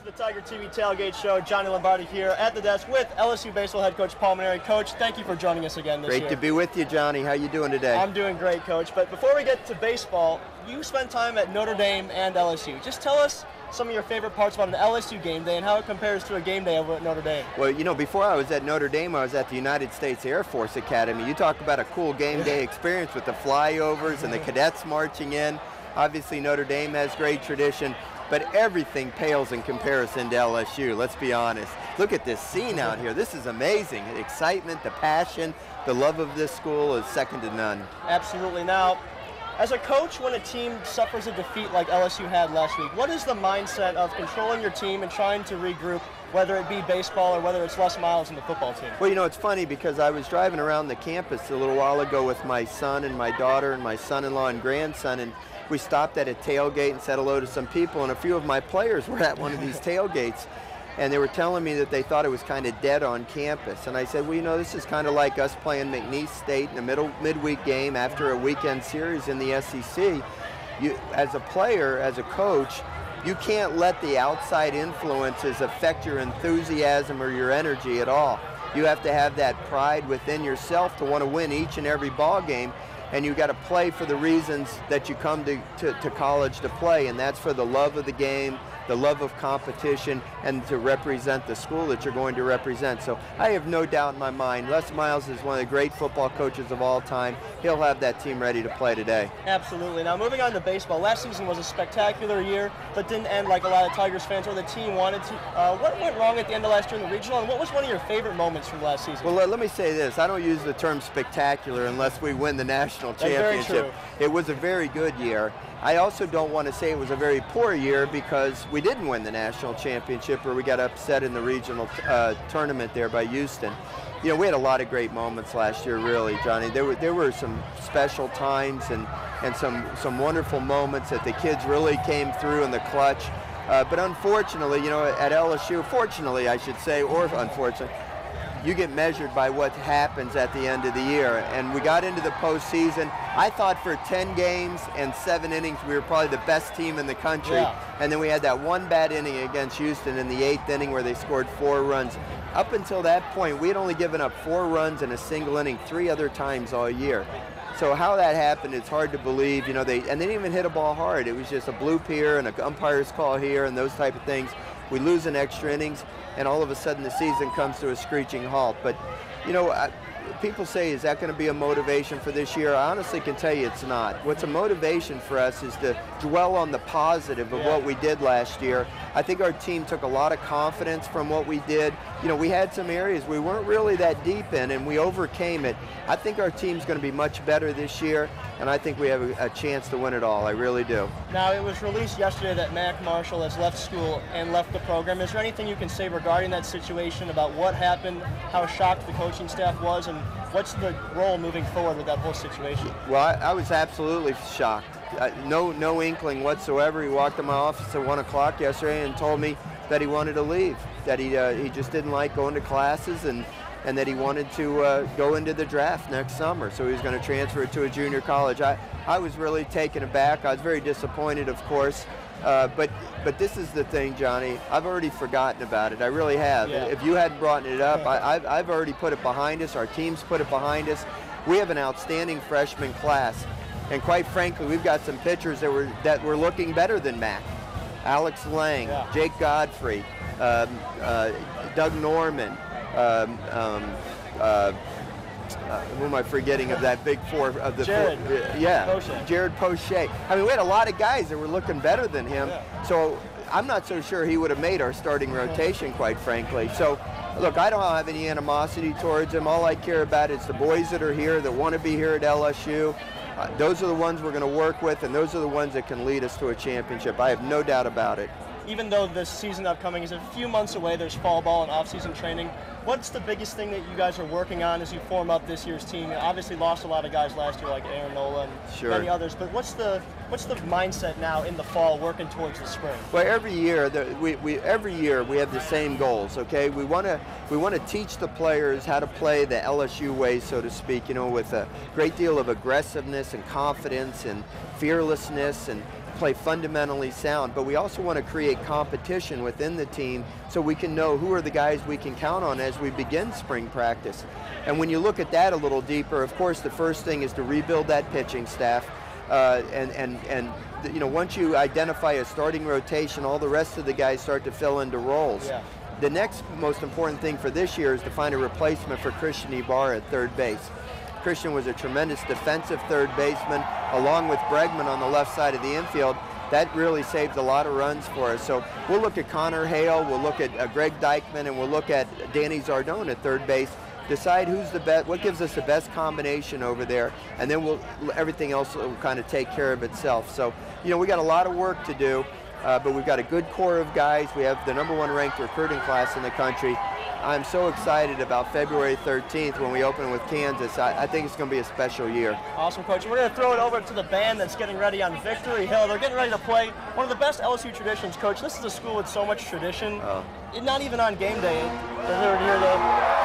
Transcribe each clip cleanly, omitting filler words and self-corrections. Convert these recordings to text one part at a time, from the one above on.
the Tiger TV Tailgate Show. Johnny Lombardi here at the desk with LSU baseball head coach Paul Mainieri. Coach, thank you for joining us again this year. Great to be with you, Johnny. How you doing today? I'm doing great, Coach. But before we get to baseball, you spent time at Notre Dame and LSU. Just tell us some of your favorite parts about an LSU game day and how it compares to a game day over at Notre Dame. Well, you know, before I was at Notre Dame, I was at the United States Air Force Academy. You talk about a cool game day experience with the flyovers and the cadets marching in. Obviously, Notre Dame has great tradition, but everything pales in comparison to LSU, let's be honest. Look at this scene out here. This is amazing. The excitement, the passion, the love of this school is second to none. Absolutely. Now, as a coach, when a team suffers a defeat like LSU had last week, what is the mindset of controlling your team and trying to regroup, whether it be baseball or whether it's Les Miles and the football team? Well, you know, it's funny because I was driving around the campus a little while ago with my son and my daughter and my son-in-law and grandson, and we stopped at a tailgate and said hello to some people, and a few of my players were at one of these tailgates, and they were telling me that they thought it was kind of dead on campus. And I said, well, you know, this is kind of like us playing McNeese State in a midweek game after a weekend series in the SEC. You, as a player, as a coach, you can't let the outside influences affect your enthusiasm or your energy at all. You have to have that pride within yourself to want to win each and every ball game, and you got to play for the reasons that you come to college to play, and that's for the love of the game, the love of competition, and to represent the school that you're going to represent. So I have no doubt in my mind, Les Miles is one of the great football coaches of all time. He'll have that team ready to play today. Absolutely. Now moving on to baseball, last season was a spectacular year, but didn't end like a lot of Tigers fans or the team wanted to. What went wrong at the end of last year in the regional, and what was one of your favorite moments from last season? Well, let me say this. I don't use the term spectacular unless we win the national championship. That's very true. It was a very good year. I also don't want to say it was a very poor year because we didn't win the national championship, or we got upset in the regional tournament there by Houston. You know, we had a lot of great moments last year, really, Johnny. There were some special times and some wonderful moments that the kids really came through in the clutch. But unfortunately, you know, at LSU, fortunately I should say, or unfortunately, you get measured by what happens at the end of the year. And we got into the postseason. I thought for 10 games and 7 innings, we were probably the best team in the country. Yeah. And then we had that one bad inning against Houston in the 8th inning where they scored 4 runs. Up until that point, we had only given up 4 runs in a single inning 3 other times all year. So how that happened, it's hard to believe. You know, they didn't even hit a ball hard. It was just a bloop here and an umpire's call here and those type of things. We lose in extra innings, and all of a sudden the season comes to a screeching halt. But, you know, people say, is that going to be a motivation for this year? I honestly can tell you it's not. What's a motivation for us is to dwell on the positive of what we did last year. I think our team took a lot of confidence from what we did. You know, we had some areas we weren't really that deep in, and we overcame it. I think our team's going to be much better this year, and I think we have a chance to win it all. I really do. Now, it was released yesterday that Mac Marshall has left school and left the program. Is there anything you can say regarding that situation, about what happened, how shocked the coaching staff was, and what's the role moving forward with that whole situation? Well, I was absolutely shocked. No inkling whatsoever. He walked in my office at 1 o'clock yesterday and told me that he wanted to leave, that he just didn't like going to classes, and that he wanted to go into the draft next summer. So he was going to transfer to a junior college. I was really taken aback. I was very disappointed, of course. But this is the thing, Johnny. I've already forgotten about it. I really have. Yeah. If you hadn't brought it up, I've already put it behind us. Our team's put it behind us. We have an outstanding freshman class. And quite frankly, we've got some pitchers that were looking better than Mac. Alex Lang, Jake Godfrey, Doug Norman, who am I forgetting of that big four of the Jared. Jared Poche. I mean, we had a lot of guys that were looking better than him. Yeah. So I'm not so sure he would have made our starting rotation, quite frankly. So look, I don't have any animosity towards him. All I care about is the boys that are here, that want to be here at LSU. Those are the ones we're going to work with, and those are the ones that can lead us to a championship. I have no doubt about it. Even though this season upcoming is a few months away, there's fall ball and off-season training. What's the biggest thing that you guys are working on as you form up this year's team? You obviously lost a lot of guys last year, like Aaron Nola and many others, but what's the mindset now in the fall working towards the spring? Well, every year we have the same goals, okay? We want to teach the players how to play the LSU way, so to speak, you know, with a great deal of aggressiveness and confidence and fearlessness and play fundamentally sound, but we also want to create competition within the team so we can know who are the guys we can count on as we begin spring practice. And when you look at that a little deeper, of course the first thing is to rebuild that pitching staff, and you know, once you identify a starting rotation, all the rest of the guys start to fill into roles. Yeah. The next most important thing for this year is to find a replacement for Christian Ibarra at third base. Christian was a tremendous defensive third baseman, along with Bregman on the left side of the infield. That really saved a lot of runs for us. So we'll look at Connor Hale, we'll look at Greg Dykman, and we'll look at Danny Zardone at third base. Decide who's the best, what gives us the best combination over there, and then everything else will kind of take care of itself. So, you know, we got a lot of work to do, but we've got a good core of guys. We have the #1 ranked recruiting class in the country. I'm so excited about February 13th when we open with Kansas. I think it's going to be a special year. Awesome, Coach. We're going to throw it over to the band that's getting ready on Victory Hill. They're getting ready to play one of the best LSU traditions, Coach. This is a school with so much tradition. Not even on game day. They're here to...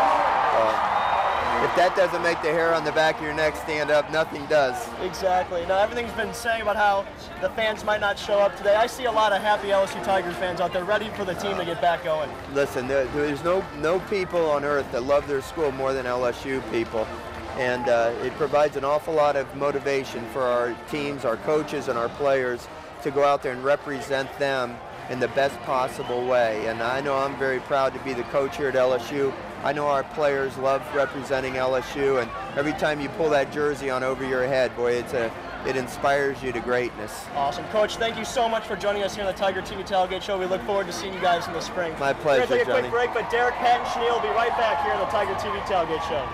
If that doesn't make the hair on the back of your neck stand up, nothing does. Exactly. Now, everything's been saying about how the fans might not show up today. I see a lot of happy LSU Tigers fans out there ready for the team to get back going. Listen, there's no people on earth that love their school more than LSU people. And it provides an awful lot of motivation for our teams, our coaches, and our players to go out there and represent them in the best possible way. And I know I'm very proud to be the coach here at LSU. I know our players love representing LSU, and every time you pull that jersey on over your head, boy, it inspires you to greatness. Awesome. Coach, thank you so much for joining us here on the Tiger TV Tailgate Show. We look forward to seeing you guys in the spring. My pleasure, We're going to take a Johnny. quick break, but Derek, Pat, and Chanel will be right back here on the Tiger TV Tailgate Show.